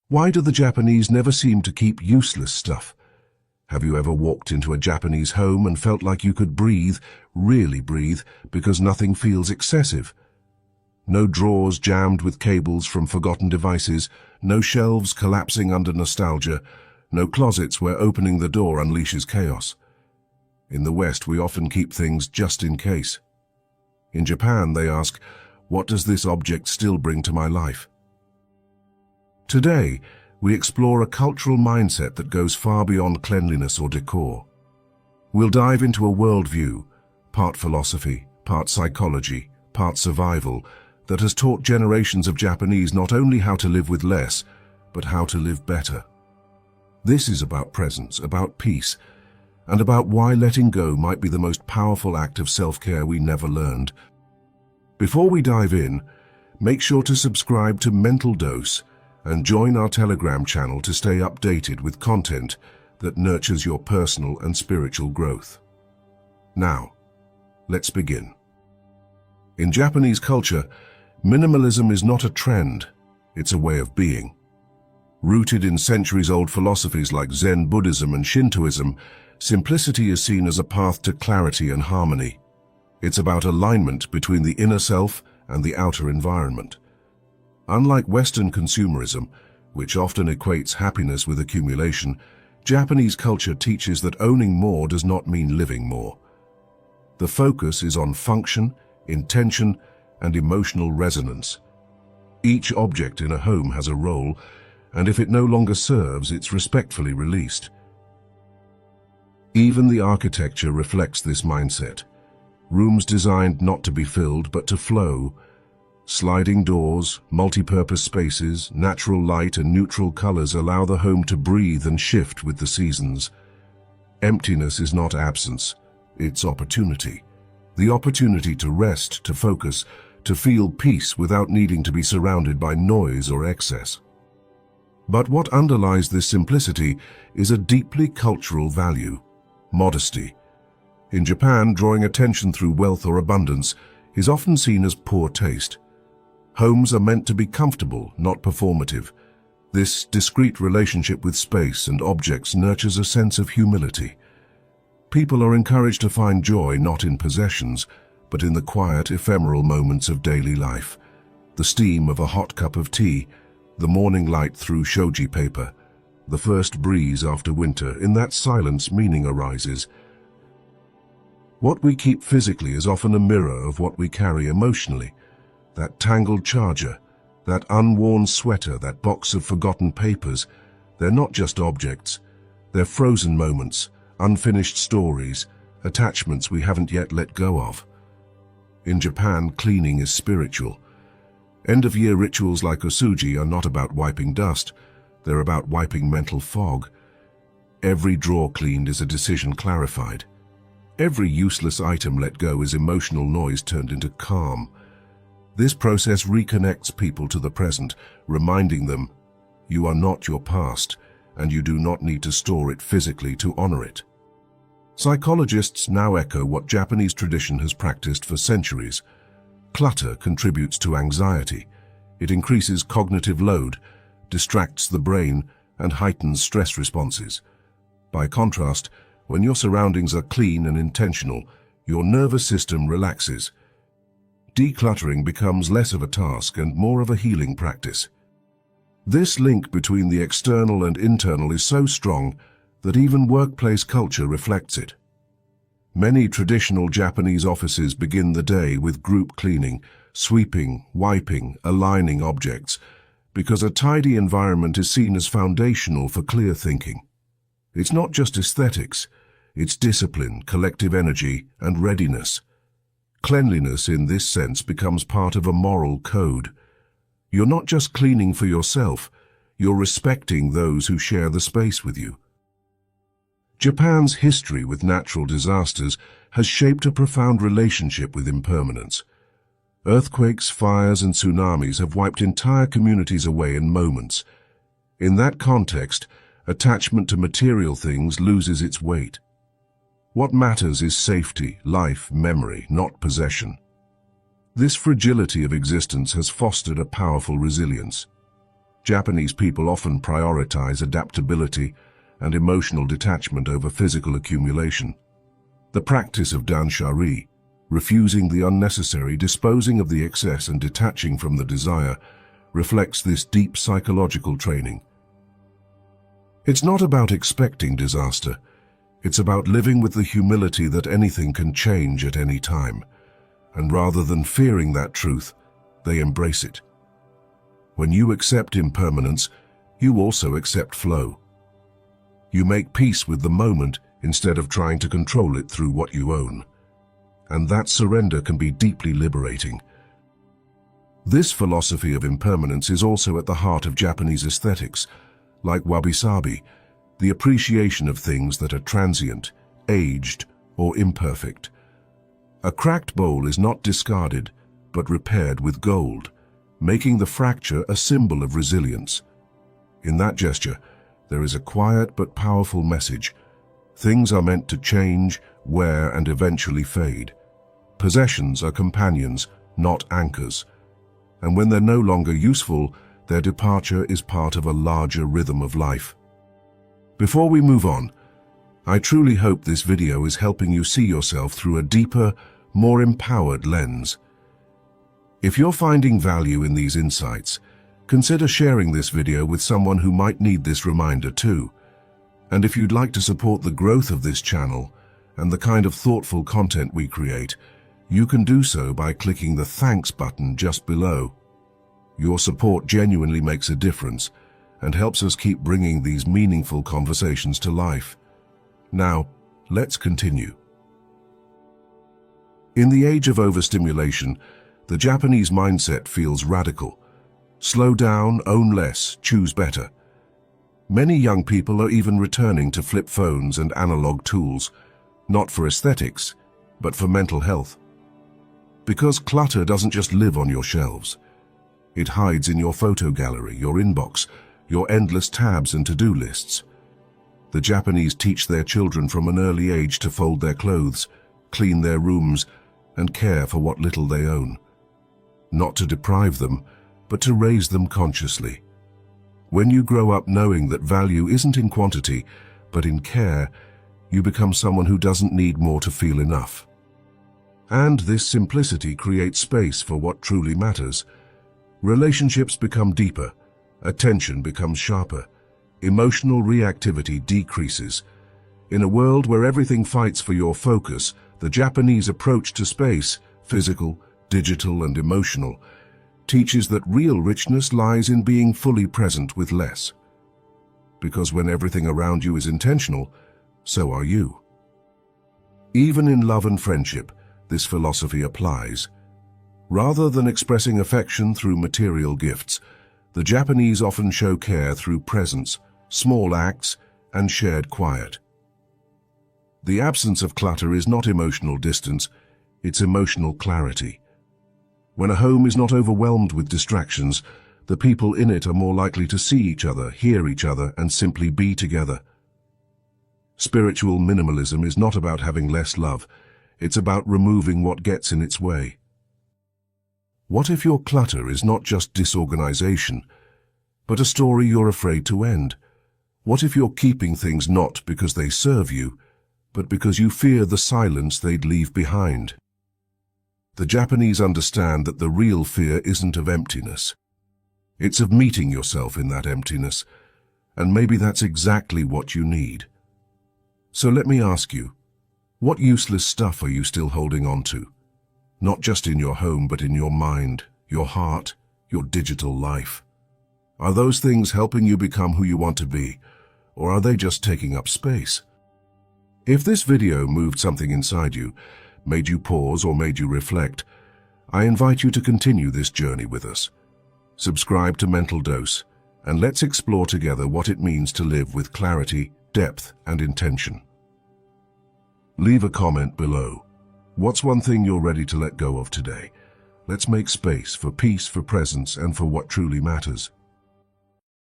Why do the Japanese never seem to keep useless stuff? Have you ever walked into a Japanese home and felt like you could breathe, really breathe, because nothing feels excessive? No drawers jammed with cables from forgotten devices, no shelves collapsing under nostalgia, no closets where opening the door unleashes chaos. In the West, we often keep things just in case. In Japan, they ask, what does this object still bring to my life? Today, we explore a cultural mindset that goes far beyond cleanliness or decor. We'll dive into a worldview, part philosophy, part psychology, part survival, that has taught generations of Japanese not only how to live with less, but how to live better. This is about presence, about peace, and about why letting go might be the most powerful act of self-care we never learned. Before we dive in, make sure to subscribe to Mental Dose and join our Telegram channel to stay updated with content that nurtures your personal and spiritual growth. Now, let's begin. In Japanese culture, minimalism is not a trend, it's a way of being. Rooted in centuries-old philosophies like Zen Buddhism and Shintoism, simplicity is seen as a path to clarity and harmony. It's about alignment between the inner self and the outer environment. Unlike Western consumerism, which often equates happiness with accumulation, Japanese culture teaches that owning more does not mean living more. The focus is on function, intention, and emotional resonance. Each object in a home has a role, and if it no longer serves, it's respectfully released. Even the architecture reflects this mindset. Rooms designed not to be filled, but to flow. Sliding doors, multi-purpose spaces, natural light and neutral colors allow the home to breathe and shift with the seasons. Emptiness is not absence, it's opportunity. The opportunity to rest, to focus, to feel peace without needing to be surrounded by noise or excess. But what underlies this simplicity is a deeply cultural value: modesty. In Japan, drawing attention through wealth or abundance is often seen as poor taste. Homes are meant to be comfortable, not performative. This discreet relationship with space and objects nurtures a sense of humility. People are encouraged to find joy not in possessions, but in the quiet, ephemeral moments of daily life. The steam of a hot cup of tea, the morning light through shoji paper, the first breeze after winter. In that silence, meaning arises. What we keep physically is often a mirror of what we carry emotionally. That tangled charger, that unworn sweater, that box of forgotten papers, they're not just objects. They're frozen moments, unfinished stories, attachments we haven't yet let go of. In Japan, cleaning is spiritual. End-of-year rituals like osuji are not about wiping dust, they're about wiping mental fog. Every drawer cleaned is a decision clarified. Every useless item let go is emotional noise turned into calm. This process reconnects people to the present, reminding them, you are not your past, and you do not need to store it physically to honor it. Psychologists now echo what Japanese tradition has practiced for centuries. Clutter contributes to anxiety. It increases cognitive load, distracts the brain, and heightens stress responses. By contrast, when your surroundings are clean and intentional, your nervous system relaxes. Decluttering becomes less of a task and more of a healing practice. This link between the external and internal is so strong that even workplace culture reflects it. Many traditional Japanese offices begin the day with group cleaning, sweeping, wiping, aligning objects, because a tidy environment is seen as foundational for clear thinking. It's not just aesthetics, it's discipline, collective energy, and readiness. Cleanliness in this sense becomes part of a moral code. You're not just cleaning for yourself, you're respecting those who share the space with you. Japan's history with natural disasters has shaped a profound relationship with impermanence. Earthquakes, fires, and tsunamis have wiped entire communities away in moments. In that context, attachment to material things loses its weight. What matters is safety, life, memory, not possession. This fragility of existence has fostered a powerful resilience. Japanese people often prioritize adaptability and emotional detachment over physical accumulation. The practice of danshari, refusing the unnecessary, disposing of the excess and detaching from the desire, reflects this deep psychological training. It's not about expecting disaster. It's about living with the humility that anything can change at any time. And rather than fearing that truth, they embrace it. When you accept impermanence, you also accept flow. You make peace with the moment instead of trying to control it through what you own. And that surrender can be deeply liberating. This philosophy of impermanence is also at the heart of Japanese aesthetics, like wabi-sabi, the appreciation of things that are transient, aged, or imperfect. A cracked bowl is not discarded, but repaired with gold, making the fracture a symbol of resilience. In that gesture, there is a quiet but powerful message. Things are meant to change, wear, and eventually fade. Possessions are companions, not anchors. And when they're no longer useful, their departure is part of a larger rhythm of life. Before we move on, I truly hope this video is helping you see yourself through a deeper, more empowered lens. If you're finding value in these insights, consider sharing this video with someone who might need this reminder too. And if you'd like to support the growth of this channel and the kind of thoughtful content we create, you can do so by clicking the thanks button just below. Your support genuinely makes a difference and helps us keep bringing these meaningful conversations to life. Now, let's continue. In the age of overstimulation, the Japanese mindset feels radical. Slow down, own less, choose better. Many young people are even returning to flip phones and analog tools, not for aesthetics, but for mental health. Because clutter doesn't just live on your shelves. It hides in your photo gallery, your inbox, your endless tabs and to-do lists. The Japanese teach their children from an early age to fold their clothes, clean their rooms, and care for what little they own. Not to deprive them, but to raise them consciously. When you grow up knowing that value isn't in quantity, but in care, you become someone who doesn't need more to feel enough. And this simplicity creates space for what truly matters. Relationships become deeper, attention becomes sharper, emotional reactivity decreases. In a world where everything fights for your focus, the Japanese approach to space, physical, digital, and emotional, teaches that real richness lies in being fully present with less. Because when everything around you is intentional, so are you. Even in love and friendship, this philosophy applies. Rather than expressing affection through material gifts, the Japanese often show care through presence, small acts, and shared quiet. The absence of clutter is not emotional distance, it's emotional clarity. When a home is not overwhelmed with distractions, the people in it are more likely to see each other, hear each other, and simply be together. Spiritual minimalism is not about having less love, it's about removing what gets in its way. What if your clutter is not just disorganization, but a story you're afraid to end? What if you're keeping things not because they serve you, but because you fear the silence they'd leave behind? The Japanese understand that the real fear isn't of emptiness. It's of meeting yourself in that emptiness, and maybe that's exactly what you need. So let me ask you, what useless stuff are you still holding on to? Not just in your home, but in your mind, your heart, your digital life. Are those things helping you become who you want to be, or are they just taking up space? If this video moved something inside you, made you pause or made you reflect, I invite you to continue this journey with us. Subscribe to Mental Dose, and let's explore together what it means to live with clarity, depth, and intention. Leave a comment below. What's one thing you're ready to let go of today? Let's make space for peace, for presence, and for what truly matters.